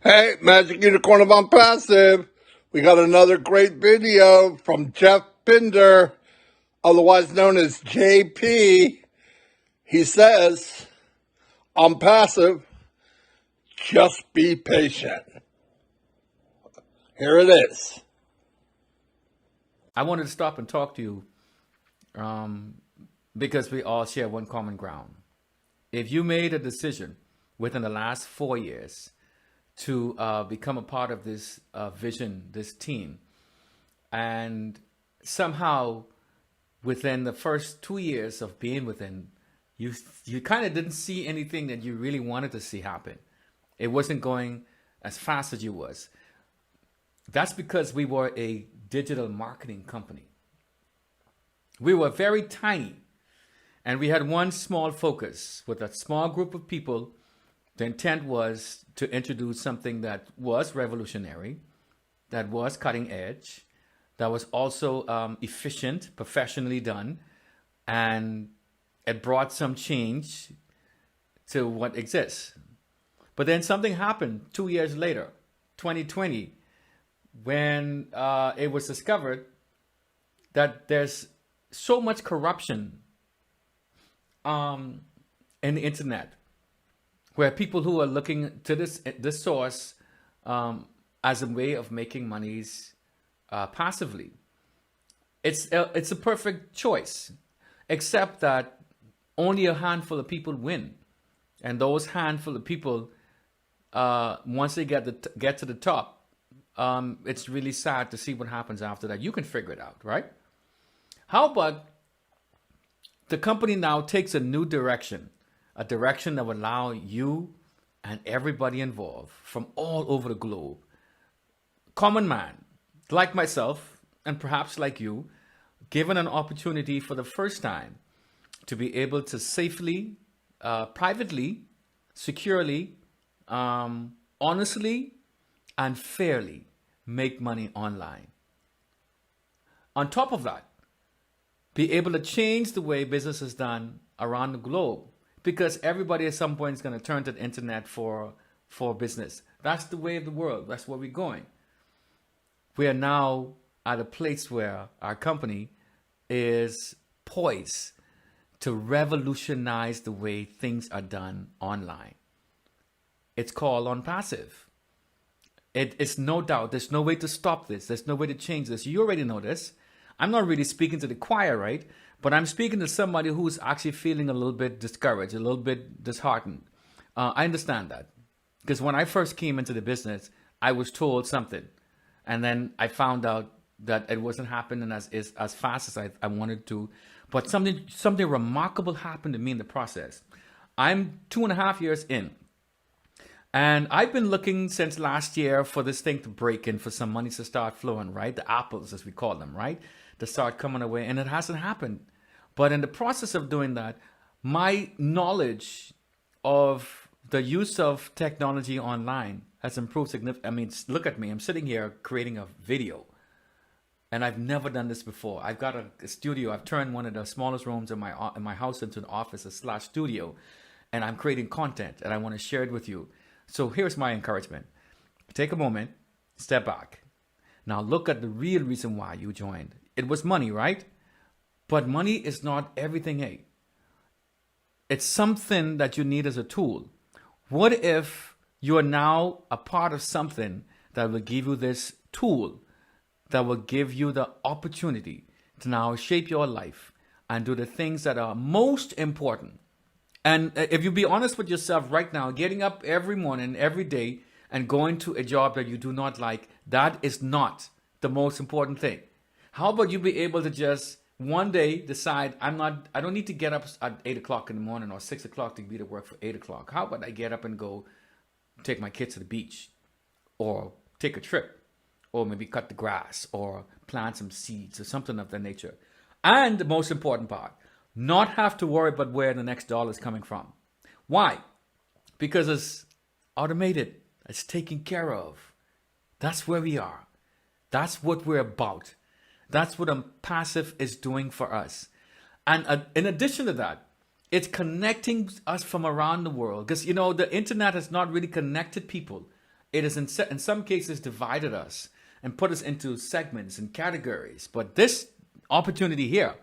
Hey, Magic Unicorn of Unpassive. We got another great video from Jeff Pinder, otherwise known as JP. He says, I'm passive, just be patient. Here it is. I wanted to stop and talk to you because we all share one common ground. If you made a decision within the last 4 years to become a part of this vision, this team, and somehow within the first 2 years of being within, you kind of didn't see anything that you really wanted to see happen. It wasn't going as fast as you was. That's because we were a digital marketing company. We were very tiny, and we had one small focus with a small group of people. The intent was to introduce something that was revolutionary, that was cutting edge, that was also efficient, professionally done, and it brought some change to what exists. But then something happened 2 years later, 2020, when it was discovered that there's so much corruption in the internet, where people who are looking to this source as a way of making monies passively. It's a perfect choice, except that only a handful of people win, and those handful of people, once they get to the top, it's really sad to see what happens after that. You can figure it out, right? How about the company now takes a new direction, a direction that will allow you and everybody involved from all over the globe, common man like myself and perhaps like you, given an opportunity for the first time to be able to safely, privately, securely, honestly, and fairly make money online. On top of that, be able to change the way business is done around the globe, because everybody at some point is going to turn to the internet for business. That's the way of the world. That's where we're going. We are now at a place where our company is poised to revolutionize the way things are done online. It's called OnPassive. It's no doubt. There's no way to stop this. There's no way to change this. You already know this. I'm not really speaking to the choir, right? But I'm speaking to somebody who's actually feeling a little bit discouraged, a little bit disheartened. I understand that. Because when I first came into the business, I was told something. And then I found out that it wasn't happening as fast as I wanted to. But something remarkable happened to me in the process. I'm 2.5 years in. And I've been looking since last year for this thing to break in, for some money to start flowing, right? The apples, as we call them, right? To start coming away. And it hasn't happened. But in the process of doing that, my knowledge of the use of technology online has improved significantly. I mean, look at me. I'm sitting here creating a video. And I've never done this before. I've got a studio. I've turned one of the smallest rooms in my house into an office, / studio. And I'm creating content. And I want to share it with you. So here's my encouragement. Take a moment, step back. Now look at the real reason why you joined. It was money, right? But money is not everything, eh? It's something that you need as a tool. What if you are now a part of something that will give you this tool, that will give you the opportunity to now shape your life and do the things that are most important? And if you be honest with yourself right now, getting up every morning, every day, and going to a job that you do not like, that is not the most important thing. How about you be able to just one day decide, I don't need to get up at 8 o'clock in the morning or 6 o'clock to be to work for 8 o'clock. How about I get up and go take my kids to the beach, or take a trip, or maybe cut the grass, or plant some seeds, or something of that nature. And the most important part, not have to worry about where the next dollar is coming from. Why? Because it's automated. It's taken care of. That's where we are. That's what we're about. That's what passive is doing for us. And in addition to that, it's connecting us from around the world. Because, the internet has not really connected people It has in some cases divided us and put us into segments and categories. But this opportunity here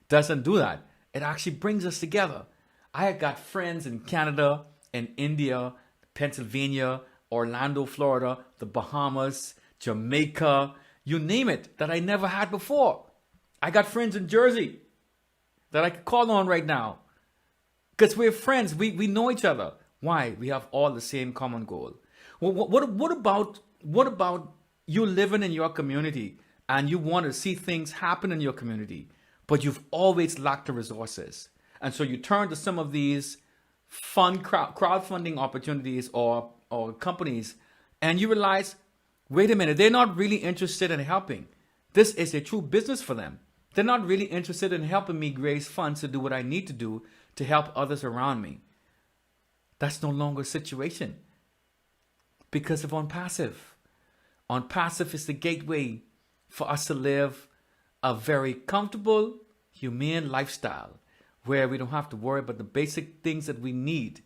doesn't do that. It actually brings us together. I have got friends in Canada, in India, Pennsylvania, Orlando, Florida, the Bahamas, Jamaica, you name it, that I never had before. I got friends in Jersey that I could call on right now. Because we're friends. We know each other. Why? We have all the same common goal. Well, what about you living in your community and you want to see things happen in your community, but you've always lacked the resources. And so you turn to some of these fun crowdfunding opportunities or companies, and you realize, wait a minute, they're not really interested in helping. This is a true business for them. They're not really interested in helping me raise funds to do what I need to do to help others around me. That's no longer a situation because of OnPassive. OnPassive is the gateway for us to live a very comfortable, humane lifestyle where we don't have to worry about the basic things that we need.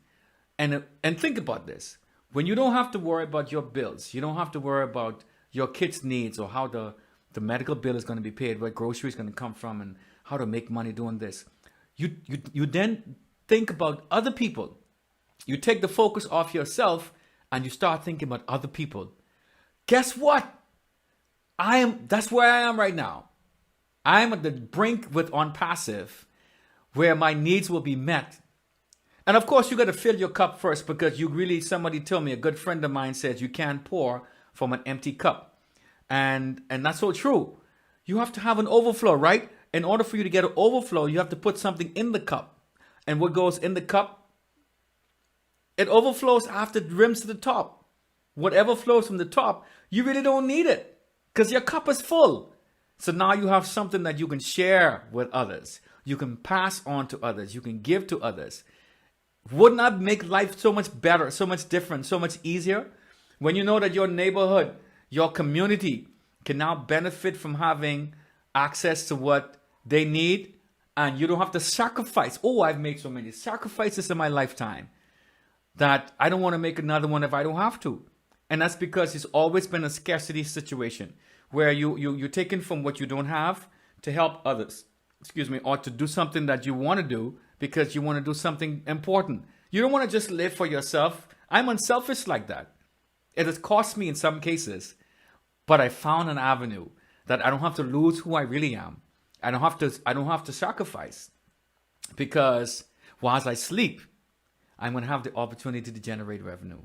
And think about this. When you don't have to worry about your bills, you don't have to worry about your kids' needs or how the medical bill is going to be paid, where groceries going to come from, and how to make money doing this. You then think about other people. You take the focus off yourself and you start thinking about other people. Guess what? That's where I am right now. I am at the brink with OnPassive where my needs will be met. And of course, you got to fill your cup first, because somebody told me, a good friend of mine says you can't pour from an empty cup. And that's so true. You have to have an overflow, right? In order for you to get an overflow, you have to put something in the cup. And what goes in the cup, it overflows after it rims to the top. Whatever flows from the top, you really don't need it because your cup is full. So now you have something that you can share with others. You can pass on to others. You can give to others. Wouldn't that make life so much better, so much different, so much easier? When you know that your neighborhood, your community can now benefit from having access to what they need, and you don't have to sacrifice. Oh, I've made so many sacrifices in my lifetime that I don't want to make another one if I don't have to. And that's because it's always been a scarcity situation where you're taking from what you don't have to help others, or to do something that you want to do because you want to do something important. You don't want to just live for yourself. I'm unselfish like that. It has cost me in some cases, but I found an avenue that I don't have to lose who I really am. I don't have to sacrifice, because whilst I sleep, I'm going to have the opportunity to generate revenue.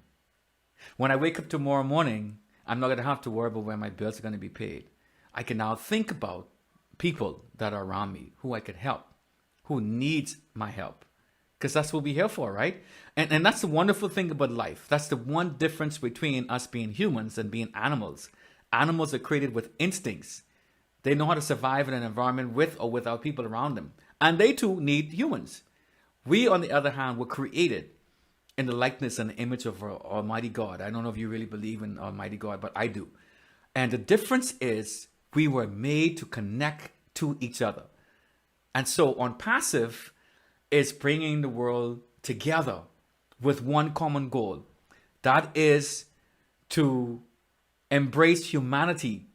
When I wake up tomorrow morning, I'm not going to have to worry about when my bills are going to be paid. I can now think about people that are around me who I can help, who needs my help, because that's what we're here for, right? And that's the wonderful thing about life. That's the one difference between us being humans and being animals. Animals are created with instincts. They know how to survive in an environment with or without people around them. And they too need humans. We, on the other hand, were created in the likeness and the image of our Almighty God. I don't know if you really believe in Almighty God, but I do. And the difference is we were made to connect to each other. And so OnPassive is bringing the world together with one common goal. That is to embrace humanity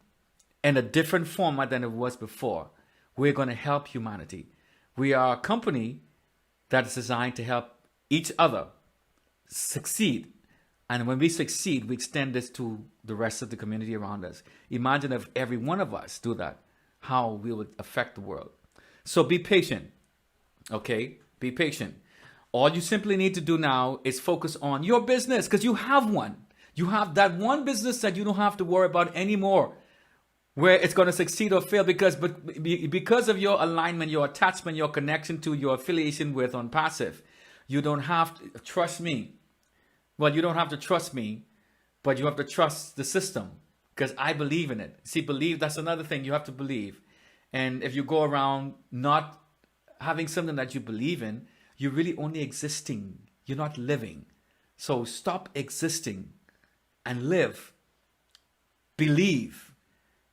in a different format than it was before. We're going to help humanity. We are a company that is designed to help each other succeed. And when we succeed, we extend this to the rest of the community around us. Imagine if every one of us do that, how we would affect the world. So be patient, okay? Be patient. All you simply need to do now is focus on your business, because you have one. You have that one business that you don't have to worry about anymore, where it's going to succeed or fail because of your alignment, your attachment, your connection to your affiliation with OnPassive. You don't have to trust me. Well, you don't have to trust me, but you have to trust the system, because I believe in it. See, believe, that's another thing. You have to believe. And if you go around not having something that you believe in, you're really only existing. You're not living. So stop existing and live. Believe.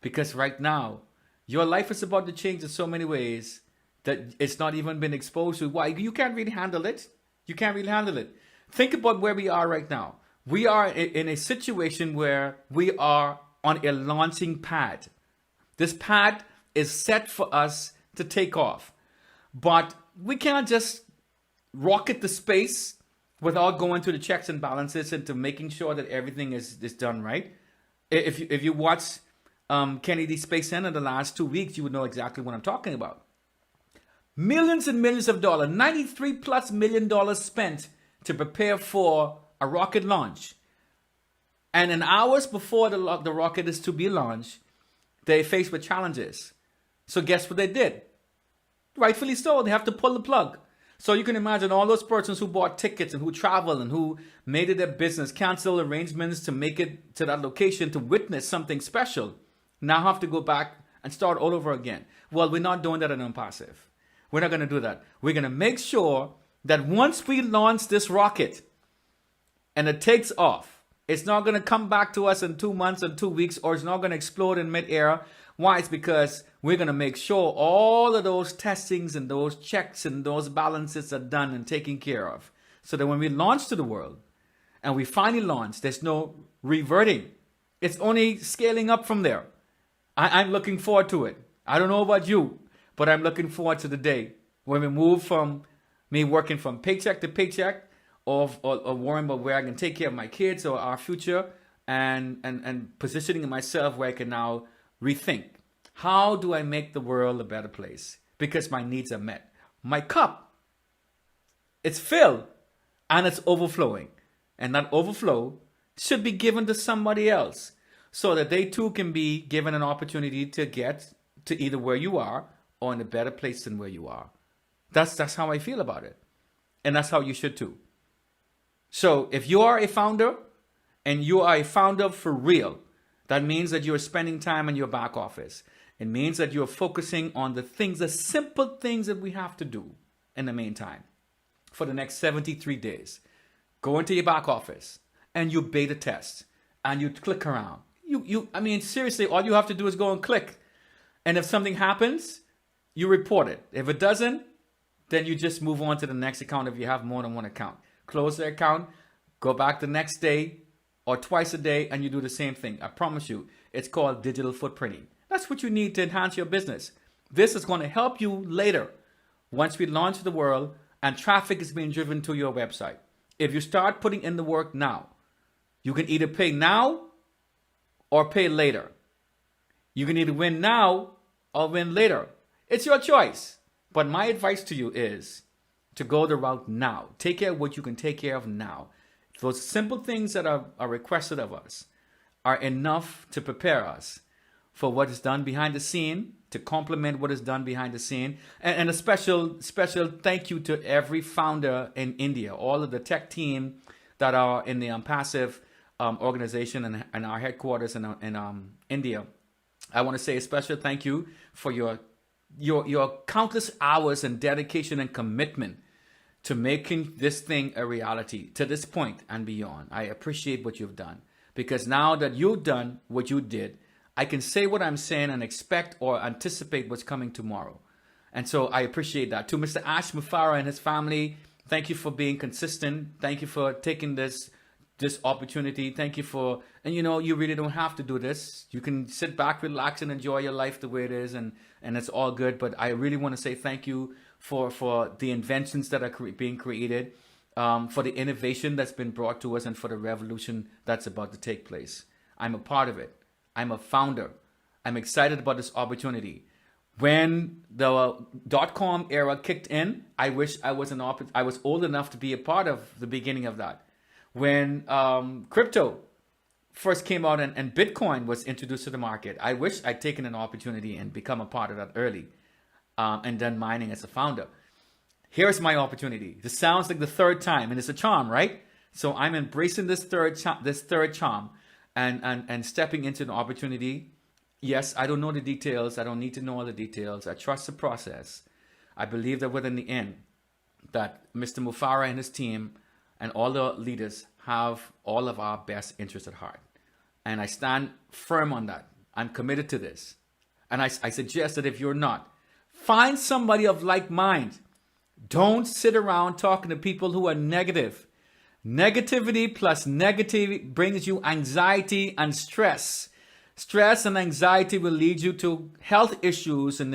Because right now, your life is about to change in so many ways that it's not even been exposed to. Why? You can't really handle it. You can't really handle it. Think about where we are right now. We are in a situation where we are on a launching pad. This pad is set for us to take off. But we can't just rocket to space without going through the checks and balances and to making sure that everything is done right. If you watch Kennedy Space Center the last 2 weeks, you would know exactly what I'm talking about. Millions and millions of dollars, $93+ million spent to prepare for a rocket launch. And in hours before the rocket is to be launched, they're faced with challenges. So guess what they did? Rightfully so, they have to pull the plug. So you can imagine all those persons who bought tickets and who traveled and who made it their business, cancel arrangements to make it to that location to witness something special, now have to go back and start all over again. Well, we're not doing that at Impassive. We're not going to do that. We're going to make sure that once we launch this rocket and it takes off, it's not going to come back to us in 2 months and 2 weeks, or it's not going to explode in midair. Why? It's because we're going to make sure all of those testings and those checks and those balances are done and taken care of. So that when we launch to the world and we finally launch, there's no reverting. It's only scaling up from there. I'm looking forward to it. I don't know about you, but I'm looking forward to the day when we move from me working from paycheck to paycheck or worrying about where I can take care of my kids or our future and positioning myself where I can now rethink. How do I make the world a better place? Because my needs are met. My cup, it's filled and it's overflowing. And that overflow should be given to somebody else so that they too can be given an opportunity to get to either where you are or in a better place than where you are. That's how I feel about it. And that's how you should too. So if you are a founder and you are a founder for real, that means that you're spending time in your back office. It means that you're focusing on the things, the simple things that we have to do in the meantime for the next 73 days. Go into your back office and you beta test and you click around. I mean, seriously, all you have to do is go and click. And if something happens, you report it. If it doesn't, then you just move on to the next account if you have more than one account. Close the account, go back the next day or twice a day, and you do the same thing. I promise you, it's called digital footprinting. That's what you need to enhance your business. This is going to help you later once we launch to the world and traffic is being driven to your website. If you start putting in the work now, you can either pay now or pay later. You can either win now or win later. It's your choice. But my advice to you is to go the route now. Take care of what you can take care of now. Those simple things that are requested of us are enough to prepare us for what is done behind the scene, to complement what is done behind the scene. And a special thank you to every founder in India, all of the tech team that are in the Impassive organization and our headquarters in India. I want to say a special thank you for your countless hours and dedication and commitment to making this thing a reality to this point and beyond. I appreciate what you've done, because now that you've done what you did, I can say what I'm saying and expect or anticipate what's coming tomorrow. And so I appreciate that. To Mr. Ash Mufareh and his family, thank you for being consistent. Thank you for taking this opportunity. Thank you for, and you really don't have to do this. You can sit back, relax, and enjoy your life the way it is, and it's all good. But I really want to say thank you for the inventions that are being created, for the innovation that's been brought to us, and for the revolution that's about to take place. I'm a part of it. I'm a founder. I'm excited about this opportunity. When the .com era kicked in, I wish I was old enough to be a part of the beginning of that. When crypto first came out and Bitcoin was introduced to the market, I wish I'd taken an opportunity and become a part of that early, and done mining as a founder. Here's my opportunity. This sounds like the third time, and it's a charm, right? So I'm embracing this third charm and stepping into an opportunity. Yes, I don't know the details. I don't need to know all the details. I trust the process. I believe that within the end, that Mr. Mufareh and his team and all the leaders have all of our best interests at heart. And I stand firm on that. I'm committed to this. And I suggest that if you're not, find somebody of like mind. Don't sit around talking to people who are negative. Negativity plus negativity brings you anxiety and stress. Stress and anxiety will lead you to health issues, and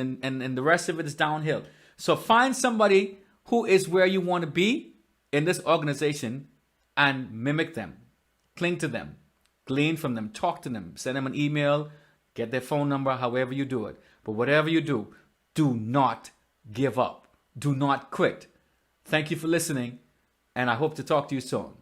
the rest of it is downhill. So find somebody who is where you want to be in this organization and mimic them. Cling to them. Glean from them. Talk to them. Send them an email. Get their phone number, however you do it. But whatever you do, do not give up. Do not quit. Thank you for listening, and I hope to talk to you soon.